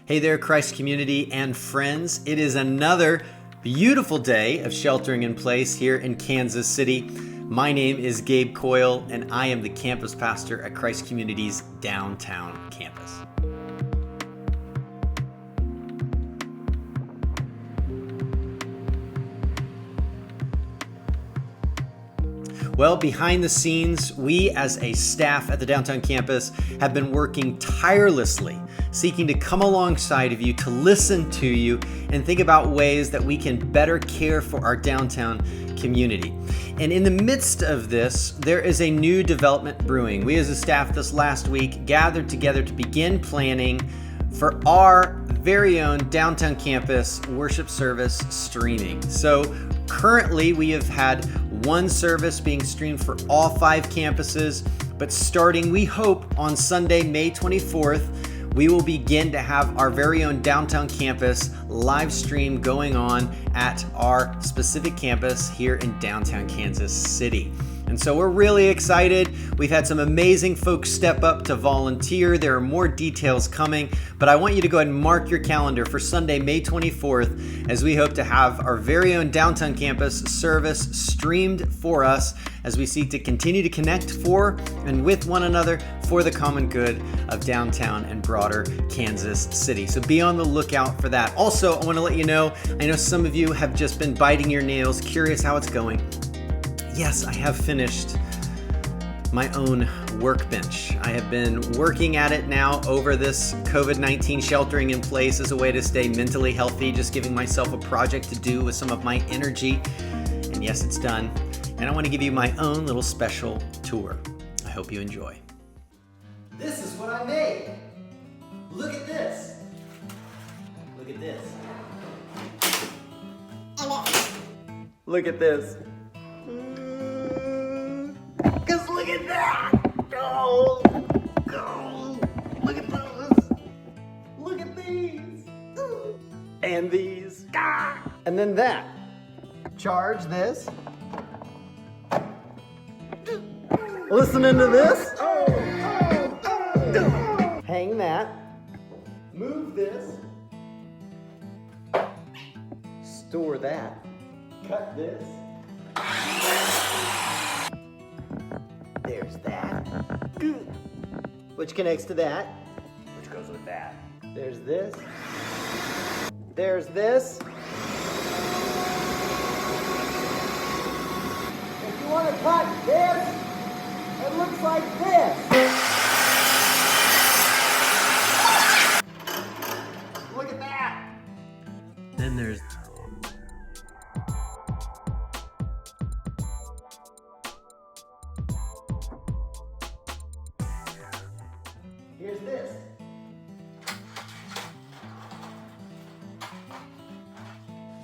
Hey there, Christ community and friends. It is another beautiful day of sheltering in place here in Kansas City. My name is Gabe Coyle, and I am the campus pastor at Christ Community's downtown campus. Well, behind the scenes, we as a staff at the downtown campus have been working tirelessly, seeking to come alongside of you, to listen to you, and think about ways that we can better care for our downtown community. And in the midst of this, there is a new development brewing. We as a staff this last week gathered together to begin planning for our very own downtown campus worship service streaming. So currently we have had one service being streamed for all 5 campuses, but starting, we hope, on Sunday, May 24th, we will begin to have our very own downtown campus live stream going on at our specific campus here in downtown Kansas City. And so we're really excited. We've had some amazing folks step up to volunteer. There are more details coming, but I want you to go ahead and mark your calendar for Sunday, May 24th, as we hope to have our very own downtown campus service streamed for us as we seek to continue to connect for and with one another for the common good of downtown and broader Kansas City. So be on the lookout for that. Also, I want to let you know, I know some of you have just been biting your nails, curious how it's going. Yes, I have finished my own workbench. I have been working at it now over this COVID-19 sheltering in place as a way to stay mentally healthy, just giving myself a project to do with some of my energy. And yes, it's done. And I want to give you my own little special tour. I hope you enjoy. This is what I made. Look at this. Look at this. Look at this. Because look at that! Oh, look at those! Look at these! And these! And then that. Charge this. Listening to this. Hang that. Move this. Store that. Cut this. There's that, which connects to that, which goes with that. There's this. There's this. If you want to cut this, it looks like this. Look at that. Then there's here's this.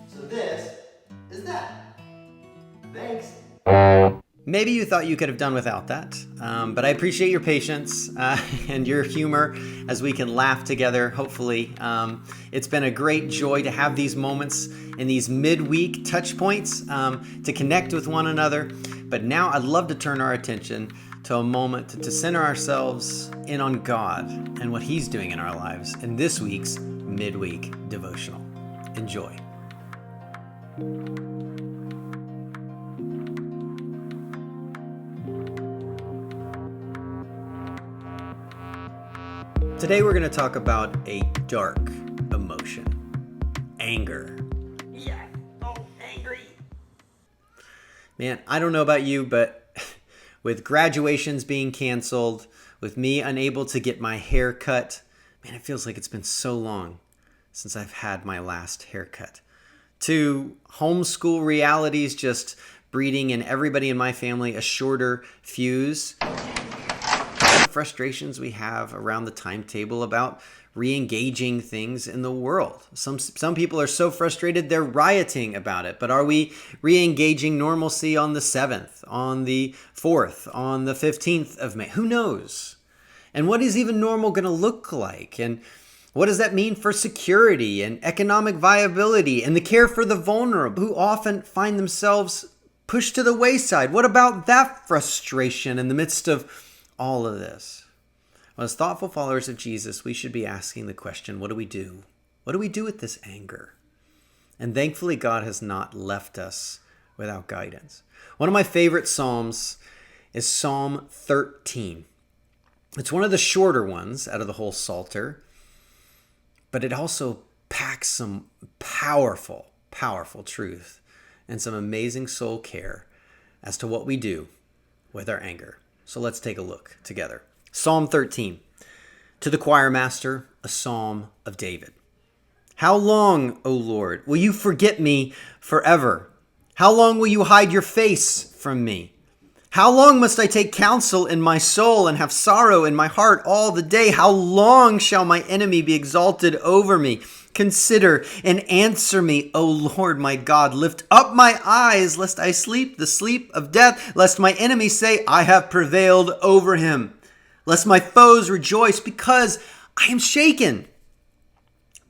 So this is that. Thanks. Maybe you thought you could have done without that, but I appreciate your patience and your humor as we can laugh together, hopefully. It's been a great joy to have these moments and these midweek touch points to connect with one another. But now I'd love to turn our attention to a moment to center ourselves in on God and what He's doing in our lives in this week's midweek devotional. Enjoy. Today we're going to talk about a dark emotion, anger. Yeah, oh, angry. Man, I don't know about you, but with graduations being canceled, with me unable to get my hair cut, man, it feels like it's been so long since I've had my last haircut. To homeschool realities just breeding in everybody in my family a shorter fuse. Frustrations we have around the timetable about re-engaging things in the world. Some people are so frustrated they're rioting about it, but are we re-engaging normalcy on the 7th, on the 4th, on the 15th of May? Who knows? And what is even normal going to look like? And what does that mean for security and economic viability and the care for the vulnerable who often find themselves pushed to the wayside? What about that frustration in the midst of all of this? Well, as thoughtful followers of Jesus, we should be asking the question, what do we do? What do we do with this anger? And thankfully, God has not left us without guidance. One of my favorite Psalms is Psalm 13. It's one of the shorter ones out of the whole Psalter, but it also packs some powerful, powerful truth and some amazing soul care as to what we do with our anger. So let's take a look together. Psalm 13. To the choir master, a psalm of David. How long, O Lord, will you forget me forever? How long will you hide your face from me? How long must I take counsel in my soul and have sorrow in my heart all the day? How long shall my enemy be exalted over me? Consider and answer me, O Lord my God. Lift up my eyes, lest I sleep the sleep of death, lest my enemy say, I have prevailed over him. Lest my foes rejoice because I am shaken.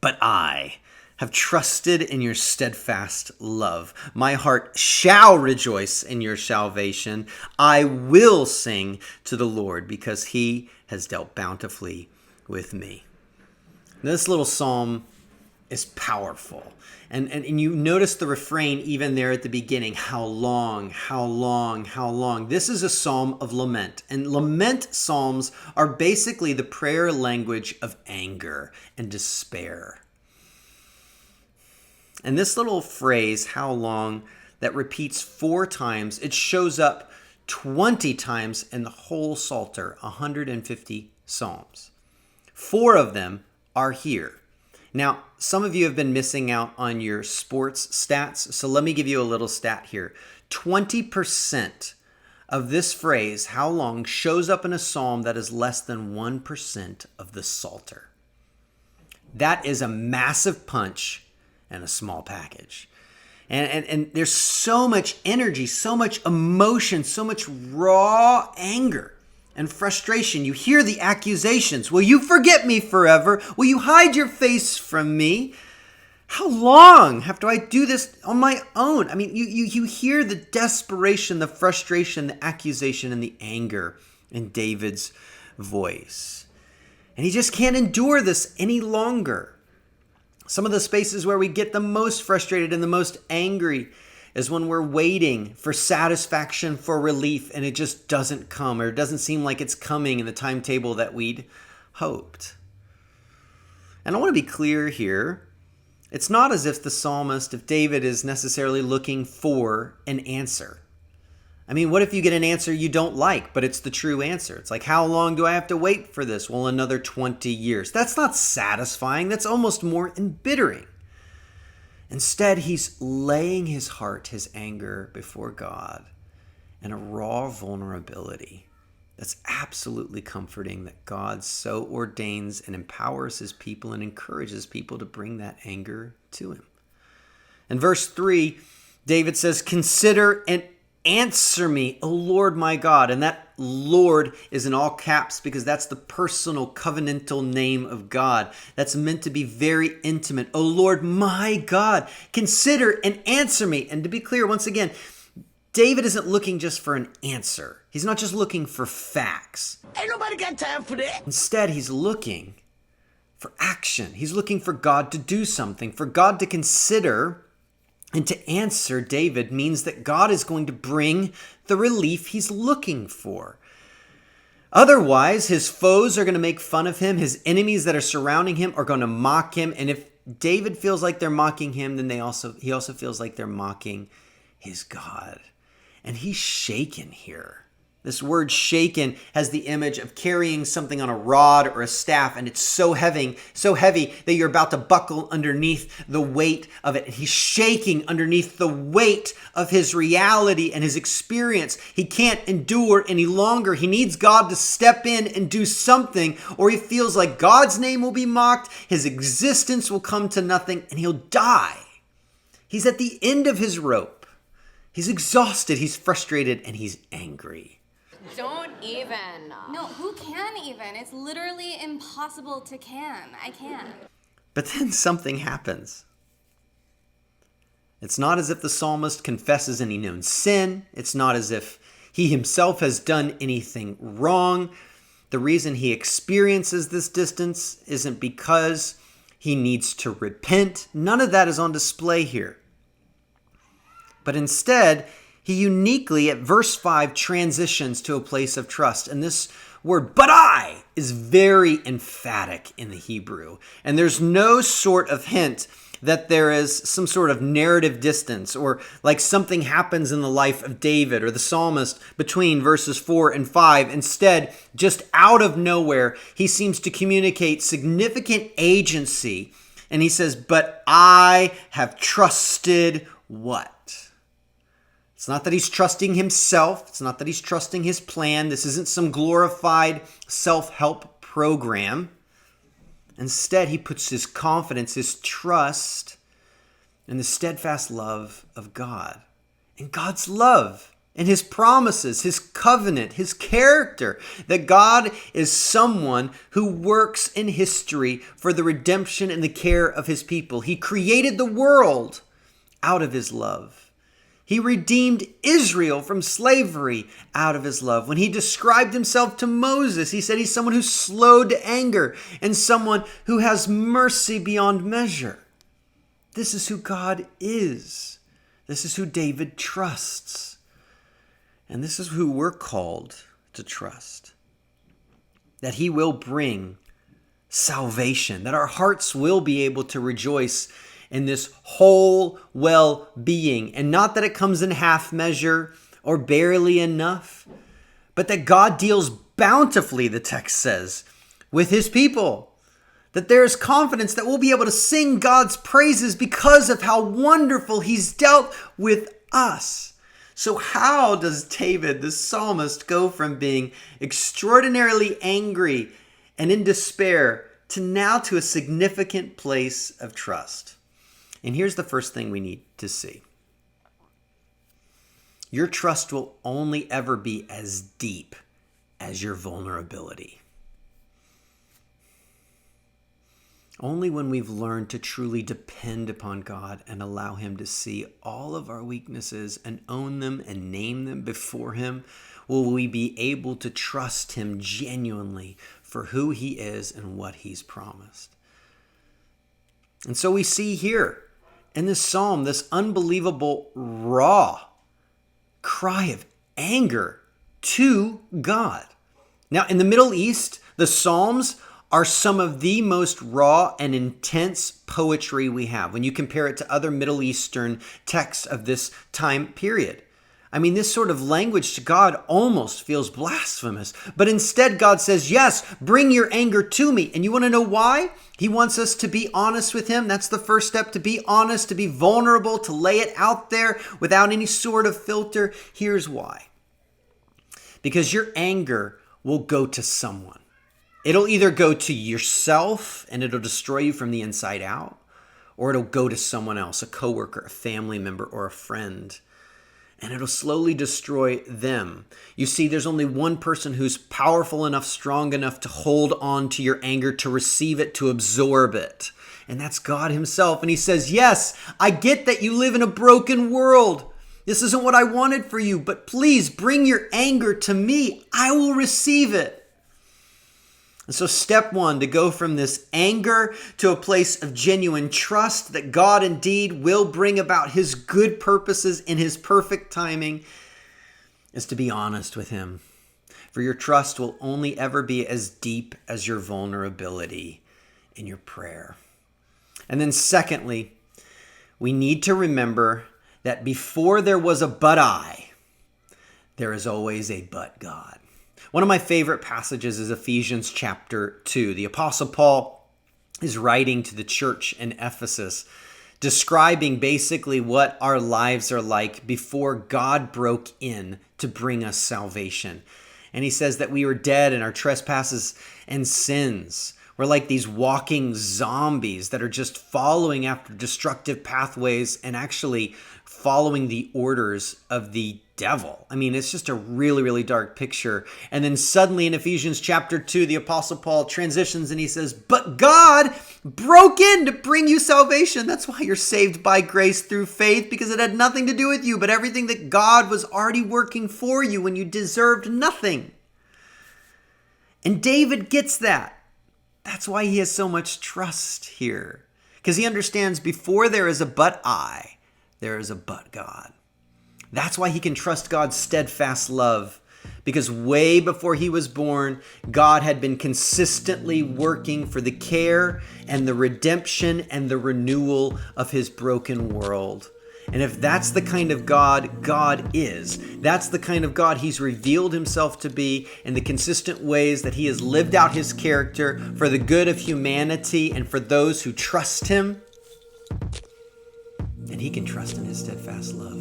But I have trusted in your steadfast love. My heart shall rejoice in your salvation. I will sing to the Lord because he has dealt bountifully with me. This little psalm is powerful. And you notice the refrain even there at the beginning. How long, how long, how long? This is a psalm of lament. And lament psalms are basically the prayer language of anger and despair. And this little phrase, how long, that repeats 4 times, it shows up 20 times in the whole Psalter, 150 psalms. 4 of them are here. Now, some of you have been missing out on your sports stats, so let me give you a little stat here. 20% of this phrase, how long, shows up in a psalm that is less than 1% of the Psalter. That is a massive punch and a small package. And there's so much energy, so much emotion, so much raw anger and frustration. You hear the accusations. Will you forget me forever? Will you hide your face from me? How long have I do this on my own? I mean, you hear the desperation, the frustration, the accusation, and the anger in David's voice. And he just can't endure this any longer. Some of the spaces where we get the most frustrated and the most angry is when we're waiting for satisfaction, for relief, and it just doesn't come, or it doesn't seem like it's coming in the timetable that we'd hoped. And I want to be clear here. It's not as if the psalmist, if David, is necessarily looking for an answer. I mean, what if you get an answer you don't like, but it's the true answer? It's like, how long do I have to wait for this? Well, another 20 years. That's not satisfying. That's almost more embittering. Instead, he's laying his heart, his anger before God in a raw vulnerability that's absolutely comforting, that God so ordains and empowers his people and encourages people to bring that anger to him. In verse 3, David says, consider and answer me, O Lord my God. And that Lord is in all caps because that's the personal covenantal name of God. That's meant to be very intimate. O Lord my God, consider and answer me. And to be clear, once again, David isn't looking just for an answer. He's not just looking for facts. Ain't nobody got time for that. Instead, he's looking for action. He's looking for God to do something, for God to consider. And to answer David means that God is going to bring the relief he's looking for. Otherwise, his foes are going to make fun of him. His enemies that are surrounding him are going to mock him. And if David feels like they're mocking him, then he also feels like they're mocking his God. And he's shaken here. This word shaken has the image of carrying something on a rod or a staff, and it's so heavy that you're about to buckle underneath the weight of it. And he's shaking underneath the weight of his reality and his experience. He can't endure any longer. He needs God to step in and do something, or he feels like God's name will be mocked, his existence will come to nothing, and he'll die. He's at the end of his rope. He's exhausted, he's frustrated, and he's angry. Don't even. No, who can even? It's literally impossible to can. I can't. But then something happens. It's not as if the psalmist confesses any known sin. It's not as if he himself has done anything wrong. the reason he experiences this distance isn't because he needs to repent. None of that is on display here. But instead, he uniquely, at verse 5, transitions to a place of trust. And this word, but I, is very emphatic in the Hebrew. And there's no sort of hint that there is some sort of narrative distance or like something happens in the life of David or the psalmist between verses 4 and 5. Instead, just out of nowhere, he seems to communicate significant agency. And he says, but I have trusted what? It's not that he's trusting himself. It's not that he's trusting his plan. This isn't some glorified self-help program. Instead, he puts his confidence, his trust in the steadfast love of God. And God's love and his promises, his covenant, his character. That God is someone who works in history for the redemption and the care of his people. He created the world out of his love. He redeemed Israel from slavery out of his love. When he described himself to Moses, he said he's someone who's slow to anger and someone who has mercy beyond measure. This is who God is. This is who David trusts. And this is who we're called to trust. That he will bring salvation, that our hearts will be able to rejoice in this whole well-being. And not that it comes in half measure or barely enough, but that God deals bountifully, the text says, with his people. That there is confidence that we'll be able to sing God's praises because of how wonderful he's dealt with us. So how does David, the psalmist, go from being extraordinarily angry and in despair to a significant place of trust? And here's the first thing we need to see. Your trust will only ever be as deep as your vulnerability. Only when we've learned to truly depend upon God and allow him to see all of our weaknesses and own them and name them before him will we be able to trust him genuinely for who he is and what he's promised. And so we see here in this psalm, this unbelievable raw cry of anger to God. Now, in the Middle East, the Psalms are some of the most raw and intense poetry we have when you compare it to other Middle Eastern texts of this time period. I mean, this sort of language to God almost feels blasphemous. But instead, God says, yes, bring your anger to me. And you want to know why? He wants us to be honest with him. That's the first step, to be honest, to be vulnerable, to lay it out there without any sort of filter. Here's why. Because your anger will go to someone. It'll either go to yourself and it'll destroy you from the inside out, or it'll go to someone else, a coworker, a family member, or a friend. And it'll slowly destroy them. You see, there's only one person who's powerful enough, strong enough to hold on to your anger, to receive it, to absorb it. And that's God himself. And he says, yes, I get that you live in a broken world. This isn't what I wanted for you, but please bring your anger to me. I will receive it. And so step one, to go from this anger to a place of genuine trust that God indeed will bring about his good purposes in his perfect timing, is to be honest with him. For your trust will only ever be as deep as your vulnerability in your prayer. And then secondly, we need to remember that before there was a but I, there is always a but God. One of my favorite passages is Ephesians chapter 2. The Apostle Paul is writing to the church in Ephesus, describing basically what our lives are like before God broke in to bring us salvation. And he says that we were dead in our trespasses and sins. We're like these walking zombies that are just following after destructive pathways and actually following the orders of the devil. I mean, it's just a really, really dark picture. And then suddenly in Ephesians chapter 2, the Apostle Paul transitions and he says, but God broke in to bring you salvation. That's why you're saved by grace through faith, because it had nothing to do with you, but everything that God was already working for you when you deserved nothing. And David gets that. That's why he has so much trust here. Because he understands before there is a but I, there is a but God. That's why he can trust God's steadfast love. Because way before he was born, God had been consistently working for the care and the redemption and the renewal of his broken world. And if that's the kind of God God is, that's the kind of God he's revealed himself to be in the consistent ways that he has lived out his character for the good of humanity and for those who trust him, then he can trust in his steadfast love.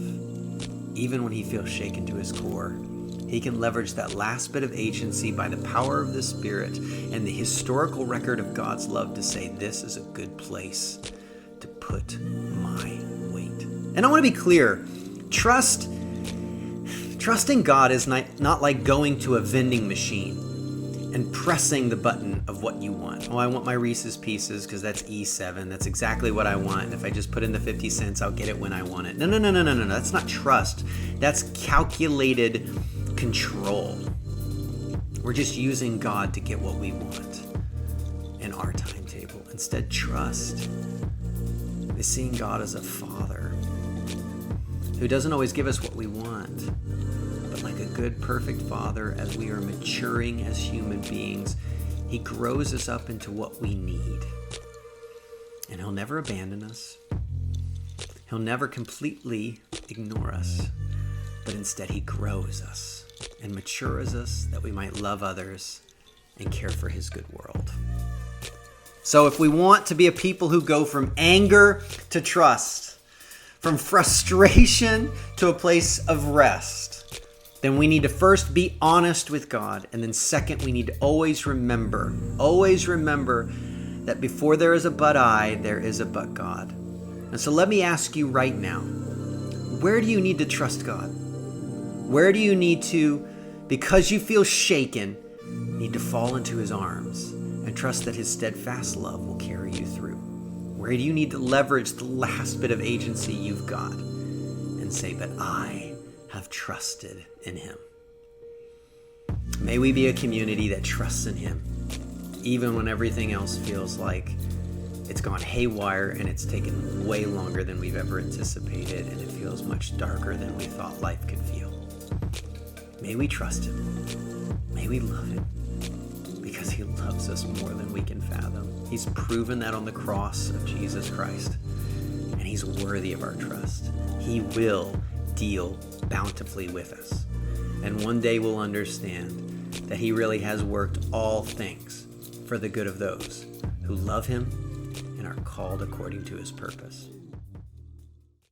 Even when he feels shaken to his core, he can leverage that last bit of agency by the power of the Spirit and the historical record of God's love to say, this is a good place to put my weight. And I want to be clear, trusting God is not like going to a vending machine and pressing the button of what you want. Oh, I want my Reese's Pieces because that's E7. That's exactly what I want. And if I just put in the 50 cents, I'll get it when I want it. No. That's not trust. That's calculated control. We're just using God to get what we want in our timetable. Instead, trust is seeing God as a father who doesn't always give us what we want, but like a good, perfect father, as we are maturing as human beings, he grows us up into what we need. And he'll never abandon us. He'll never completely ignore us, but instead he grows us and matures us that we might love others and care for his good world. So if we want to be a people who go from anger to trust, from frustration to a place of rest, then we need to first be honest with God. And then second, we need to always remember that before there is a but I, there is a but God. And so let me ask you right now, where do you need to trust God? Where do you need to, because you feel shaken, need to fall into his arms and trust that his steadfast love will carry you through? Where do you need to leverage the last bit of agency you've got and say, but I have trusted in him? May we be a community that trusts in him, even when everything else feels like it's gone haywire and it's taken way longer than we've ever anticipated, and it feels much darker than we thought life could feel. May we trust him. May we love him, because he loves us more than we can fathom. He's proven that on the cross of Jesus Christ, and he's worthy of our trust. He will deal bountifully with us, and one day we'll understand that he really has worked all things for the good of those who love him and are called according to his purpose.